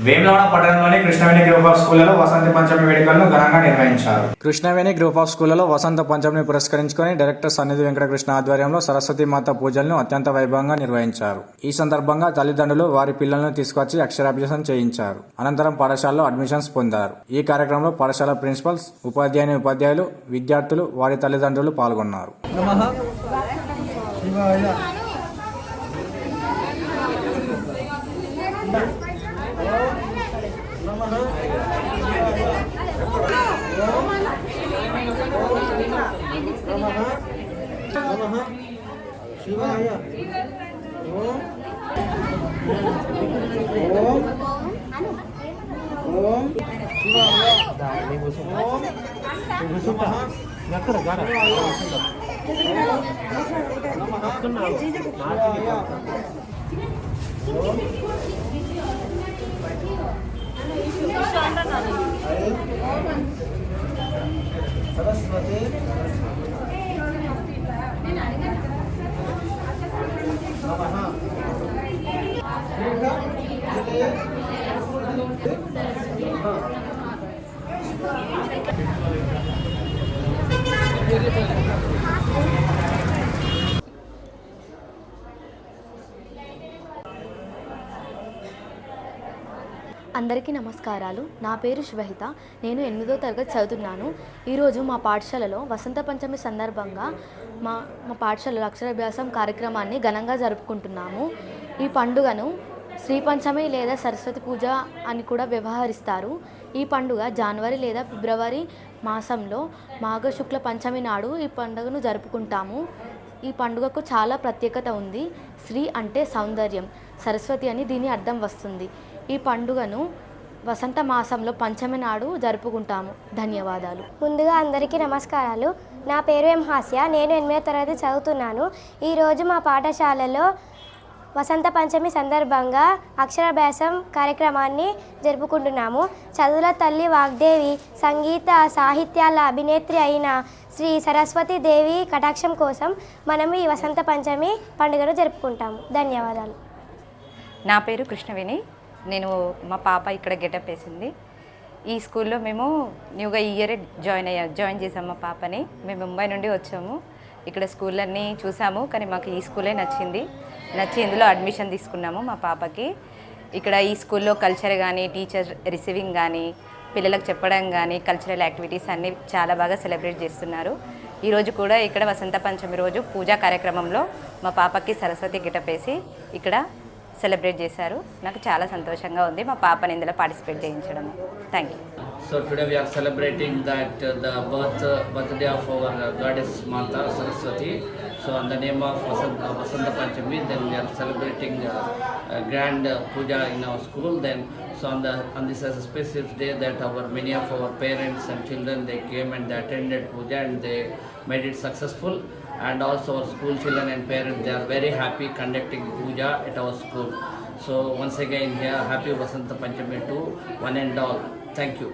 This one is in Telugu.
వేములవాడ పట్టణంలోని కృష్ణవేణి గ్రూప్ ఆఫ్ స్కూళ్లలో వసంత పంచమి వేడుకలను ఘనంగా నిర్వహించారు. కృష్ణవేణి గ్రూప్ ఆఫ్ స్కూళ్లలో వసంత పంచమిని పురస్కరించుకొని డైరెక్టర్ సన్నిధి వెంకటకృష్ణ ఆధ్వర్యంలో సరస్వతి మాత పూజలను అత్యంత వైభవంగా నిర్వహించారు. ఈ సందర్భంగా తల్లిదండ్రులు వారి పిల్లలను తీసుకొచ్చి అక్షరాభ్యాసం చేయించారు. అనంతరం పాఠశాలలో అడ్మిషన్స్ పొందారు. ఈ కార్యక్రమంలో పాఠశాల ప్రిన్సిపల్స్, ఉపాధ్యాయులు, విద్యార్థులు, వారి తల్లిదండ్రులు పాల్గొన్నారు. శివాయ ఓం ఓం శివాయ ఎక్కడ సరస్వతి అందరికీ నమస్కారాలు. నా పేరు శివహిత. నేను 8వ తరగతి చదువుతున్నాను. ఈరోజు మా పాఠశాలలో వసంత పంచమి సందర్భంగా మా పాఠశాలలో అక్షరాభ్యాసం కార్యక్రమాన్ని ఘనంగా జరుపుకుంటున్నాము. ఈ పండుగను శ్రీ పంచమి లేదా సరస్వతి పూజ అని కూడా వ్యవహరిస్తారు. ఈ పండుగ జనవరి లేదా ఫిబ్రవరి మాసంలో మాఘ శుక్ల పంచమి నాడు ఈ పండుగను జరుపుకుంటాము. ఈ పండుగకు చాలా ప్రత్యేకత ఉంది. శ్రీ అంటే సౌందర్యం, సరస్వతి అని దీని అర్థం వస్తుంది. ఈ పండుగను వసంత మాసంలో పంచమి నాడు జరుపుకుంటాము. ధన్యవాదాలు. ముందుగా అందరికీ నమస్కారాలు. నా పేరు ఎం హాస్య. నేను 8వ తరగతి చదువుతున్నాను. ఈరోజు మా పాఠశాలలో వసంత పంచమి సందర్భంగా అక్షరాభ్యాసం కార్యక్రమాన్ని జరుపుకుంటున్నాము. చదువుల తల్లి వాగ్దేవి, సంగీత సాహిత్యాల అభినేత్రి అయిన శ్రీ సరస్వతి దేవి కటాక్షం కోసం మనం ఈ వసంత పంచమి పండుగను జరుపుకుంటాము. ధన్యవాదాలు. నా పేరు కృష్ణవేణి. నేను మా పాప ఇక్కడ గెటప్ వేసింది. ఈ స్కూల్లో మేము న్యూగా ఈ ఇయర్ జాయిన్ చేసాము మా పాపని. మేము ముంబై నుండి వచ్చాము. ఇక్కడ స్కూళ్ళన్నీ చూసాము, కానీ మాకు ఈ స్కూలే నచ్చి ఇందులో అడ్మిషన్ తీసుకున్నాము మా పాపకి. ఇక్కడ ఈ స్కూల్లో కల్చర్ కానీ, టీచర్ రిసీవింగ్ కానీ, పిల్లలకు చెప్పడం కానీ, కల్చరల్ యాక్టివిటీస్ అన్నీ చాలా బాగా సెలబ్రేట్ చేస్తున్నారు. ఈరోజు కూడా ఇక్కడ వసంత పంచమి రోజు పూజా కార్యక్రమంలో మా పాపకి సరస్వతి గెటప్ వేసి ఇక్కడ సెలబ్రేట్ చేశారు. నాకు చాలా సంతోషంగా ఉంది మా పాపని ఇందులో పార్టిసిపేట్ చేయించడం. Thank you. So today we are celebrating that the birthday of our goddess Mata Saraswati. So on the name of Vasanta Panchami, then we are celebrating a grand puja in our school. Then so on this auspicious day that many of our parents and children, they came and they attended puja and they made it successful. And also our school children and parents, they are very happy conducting puja at our school. So once again here, happy Vasanta Panchami to one and all. Thank you.